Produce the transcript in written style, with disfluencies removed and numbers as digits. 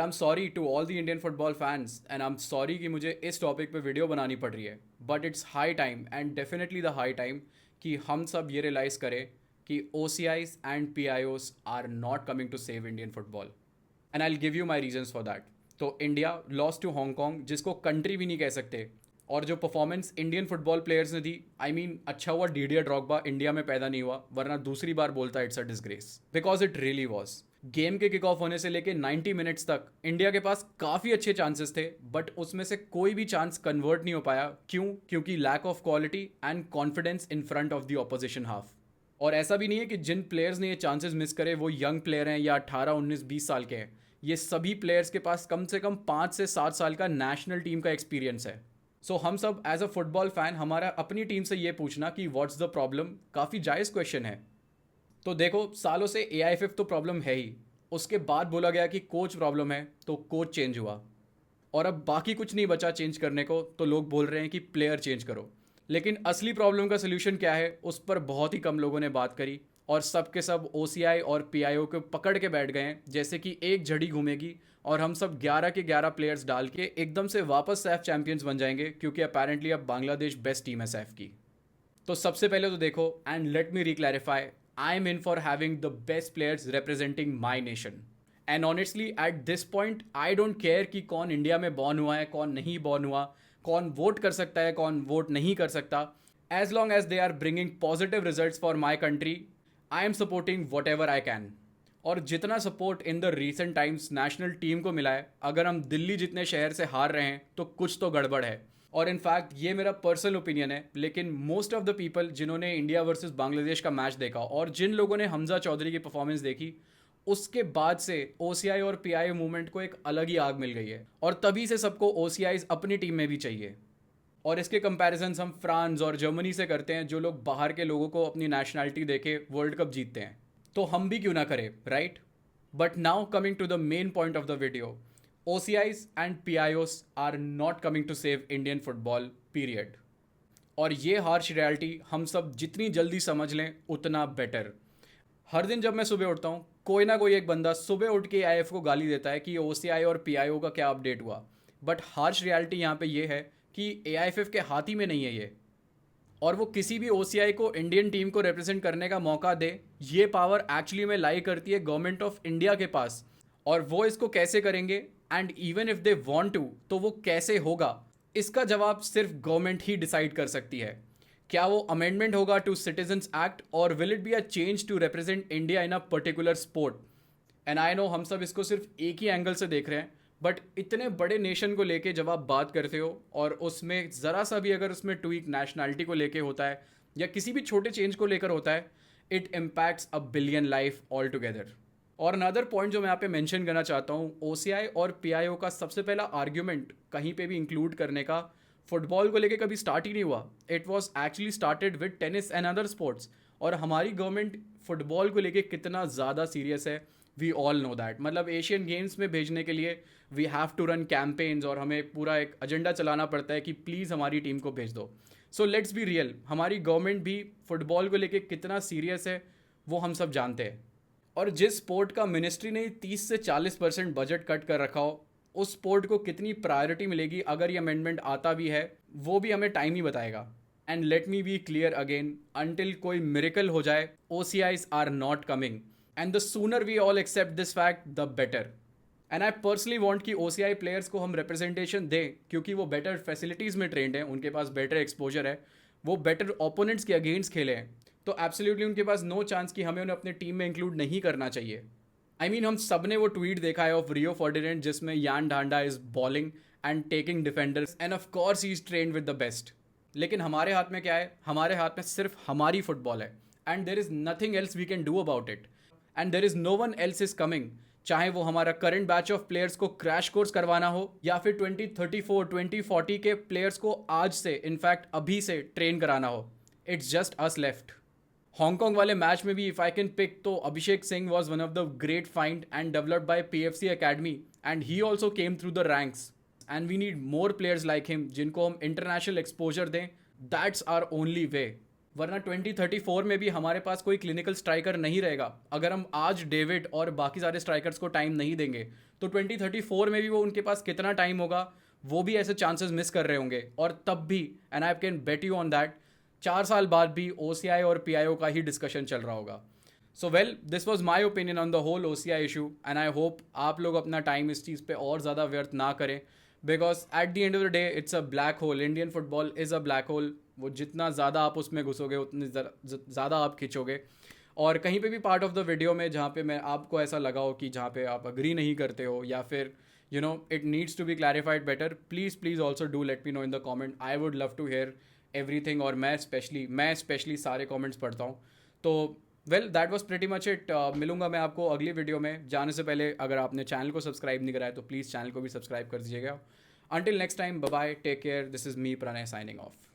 I am sorry to all the Indian football fans and I am sorry कि मुझे इस topic पे video बनानी पड़ रही है, but it's high time and definitely the high time कि हम सब ये रियलाइज़ करें कि O C Is and P I Os are not coming to save Indian football and I give you my reasons for that. तो India loss to Hong Kong, जिसको country भी नहीं कह सकते, और जो परफॉर्मेंस इंडियन फुटबॉल प्लेयर्स ने दी, I mean अच्छा हुआ डीडियर ड्रॉगबा इंडिया में पैदा नहीं हुआ, वरना दूसरी बार बोलता it's a disgrace because it really was. Game के किक ऑफ होने से लेके 90 मिनट्स तक इंडिया के पास काफ़ी अच्छे चांसेस थे, बट उसमें से कोई भी चांस कन्वर्ट नहीं हो पाया। क्यों? क्योंकि lack of quality and confidence in front of the opposition half. और ऐसा भी नहीं है कि जिन प्लेयर्स ने ये चांसेस मिस करे वो यंग प्लेयर हैं या 18, 19, 20 साल के हैं। ये सभी प्लेयर्स के पास कम से कम 5 से 7 साल का नेशनल टीम का एक्सपीरियंस है। सो हम सब एज अ फुटबॉल फैन, हमारा अपनी टीम से ये पूछना कि व्हाट्स द प्रॉब्लम काफ़ी जायज़ क्वेश्चन है। तो देखो, सालों से ए आई तो प्रॉब्लम है ही, उसके बाद बोला गया कि कोच प्रॉब्लम है तो कोच चेंज हुआ, और अब बाकी कुछ नहीं बचा चेंज करने को, तो लोग बोल रहे हैं कि प्लेयर चेंज करो। लेकिन असली प्रॉब्लम का सोल्यूशन क्या है, उस पर बहुत ही कम लोगों ने बात करी, और सब के सब ओ सी आई और पी आई ओ को पकड़ के बैठ गए हैं जैसे कि एक झड़ी घूमेगी और हम सब 11 के 11 प्लेयर्स डाल के एकदम से वापस सैफ चैंपियंस बन जाएंगे, क्योंकि अपेरेंटली अब बांग्लादेश बेस्ट टीम है सैफ की। तो सबसे पहले तो देखो, and let me reclarify, I am in for having the best players representing my nation. And honestly at this point I don't care कि कौन इंडिया में बॉर्न हुआ है, कौन नहीं बॉर्न हुआ, कौन वोट कर सकता है, कौन वोट नहीं कर सकता। As long as they are bringing positive results for my country, I am supporting whatever I can. और जितना support in the recent times national team को मिला है, अगर हम दिल्ली जितने शहर से हार रहे हैं तो कुछ तो गड़बड़ है। और इनफैक्ट ये मेरा पर्सनल ओपिनियन है, लेकिन मोस्ट ऑफ द पीपल जिन्होंने इंडिया वर्सेस बांग्लादेश का मैच देखा और जिन लोगों ने हमजा चौधरी की परफॉर्मेंस देखी, उसके बाद से ओसीआई और पीआई मूवमेंट को एक अलग ही आग मिल गई है, और तभी से सबको ओसीआईज अपनी टीम में भी चाहिए। और इसके कंपैरिजन्स हम फ्रांस और जर्मनी से करते हैं, जो लोग बाहर के लोगों को अपनी नेशनैलिटी देके वर्ल्ड कप जीतते हैं, तो हम भी क्यों ना करें, right? But now coming to the main point of the video, OCIs and PIOs are not coming to save Indian football, period. और ये हार्श रियलिटी हम सब जितनी जल्दी समझ लें उतना बेटर। हर दिन जब मैं सुबह उठता हूँ, कोई ना कोई एक बंदा सुबह उठ के आईएफ को गाली देता है कि ओ सी आई और पी आई ओ का क्या अपडेट हुआ। बट हार्श रियलिटी यहाँ पे ये है कि ए आई एफ के हाथ ही में नहीं है ये, और वो किसी भी ओ सी आई को इंडियन टीम को रिप्रेजेंट करने का मौका दे, ये पावर एक्चुअली में लाई करती है गवर्नमेंट ऑफ इंडिया के पास। और वो इसको कैसे करेंगे, and even if they want to, तो वो कैसे होगा, इसका जवाब सिर्फ गवर्नमेंट ही डिसाइड कर सकती है। क्या वो अमेंडमेंट होगा टू सिटीजन्स एक्ट, और will it be a change to represent India in a particular sport? And I know हम सब इसको सिर्फ एक ही एंगल से देख रहे हैं, बट इतने बड़े नेशन को लेके जब आप बात करते हो और उसमें ज़रा सा भी अगर उसमें ट्वीक नेशनैलिटी को लेके होता है या किसी भी छोटे चेंज को लेकर होता है, it impacts a billion life all together. और अनदर पॉइंट जो मैं यहाँ पे मेंशन करना चाहता हूँ, ओसीआई और पीआईओ का सबसे पहला आर्ग्यूमेंट कहीं पे भी इंक्लूड करने का फुटबॉल को लेके कभी स्टार्ट ही नहीं हुआ। It was actually started with tennis and other sports. और हमारी गवर्नमेंट फुटबॉल को लेके कितना ज़्यादा सीरियस है, वी ऑल नो दैट। मतलब एशियन गेम्स में भेजने के लिए we have to run campaigns, और हमें पूरा एक एजेंडा चलाना पड़ता है कि प्लीज़ हमारी टीम को भेज दो। सो लेट्स बी रियल, हमारी गवर्नमेंट भी फुटबॉल को लेके कितना सीरियस है वो हम सब जानते हैं। और जिस स्पोर्ट का मिनिस्ट्री ने 30 से 40% बजट कट कर रखा हो, उस स्पोर्ट को कितनी प्रायोरिटी मिलेगी अगर ये अमेंडमेंट आता भी है, वो भी हमें टाइम ही बताएगा। And let me be clear again, until कोई मिरेकल हो जाए, O C Is are not coming, and the sooner we all accept this fact the better. And I personally want कि ओ सी आई प्लेयर्स को हम representation दें, क्योंकि वो better facilities में ट्रेंड हैं, उनके पास बेटर एक्सपोजर है, वो बेटर ओपोनेंट्स के अगेंस्ट खेले हैं, तो एब्सोल्युटली उनके पास नो चांस कि हमें उन्हें अपने टीम में इंक्लूड नहीं करना चाहिए। आई मीन हम सब ने वो ट्वीट देखा है ऑफ रियो फर्डिनेंड, जिसमें Yan Dhanda is balling and taking defenders, and of course he is trained with the best. लेकिन हमारे हाथ में क्या है? हमारे हाथ में सिर्फ हमारी फुटबॉल है, and there is nothing else we can do about it, and there is no one else is coming. चाहे वो हमारा करंट बैच ऑफ प्लेयर्स को क्रैश कोर्स करवाना हो, या फिर 2034 2040 के प्लेयर्स को आज से, इनफैक्ट अभी से ट्रेन कराना हो, it's just us left. Hong Kong वाले मैच में भी इफ आई कैन पिक, तो Abhishek Singh was one of the great find and developed by PFC academy, and he also came through the ranks, and we need more players like him जिनको हम international exposure दें। That's our only way. वरना 2034 में भी हमारे पास कोई clinical striker नहीं रहेगा। अगर हम आज डेविड और बाकी सारे स्ट्राइकर्स को टाइम नहीं देंगे तो 2034 में भी वो उनके पास कितना टाइम होगा, वो भी ऐसे चांसेस मिस कर रहे होंगे। और तब भी, and I can bet you on that, 4 साल बाद भी OCI और PIO का ही डिस्कशन चल रहा होगा। So well, this was my opinion on the whole OCI issue, and I hope आप लोग अपना टाइम इस चीज़ पे और ज़्यादा व्यर्थ ना करें, because at the end of the day it's a black hole. Indian football is a black hole. वो जितना ज़्यादा आप उसमें घुसोगे उतनी ज़्यादा आप खींचोगे। और कहीं पे भी पार्ट ऑफ द वीडियो में जहाँ पे मैं आपको ऐसा लगा हो कि जहाँ पे आप अग्री नहीं करते हो या फिर you know it needs to be clarified better, please please also do let me know in the comment. I would love to hear everything, और मैं स्पेशली सारे कॉमेंट्स पढ़ता हूँ। तो well, that was pretty much it. मिलूंगा मैं आपको अगली वीडियो में। जाने से पहले अगर आपने चैनल को सब्सक्राइब नहीं करा है तो प्लीज़ चैनल को भी सब्सक्राइब कर दीजिएगा। Until next time, bye bye, take care. This is me, Pranay, signing off.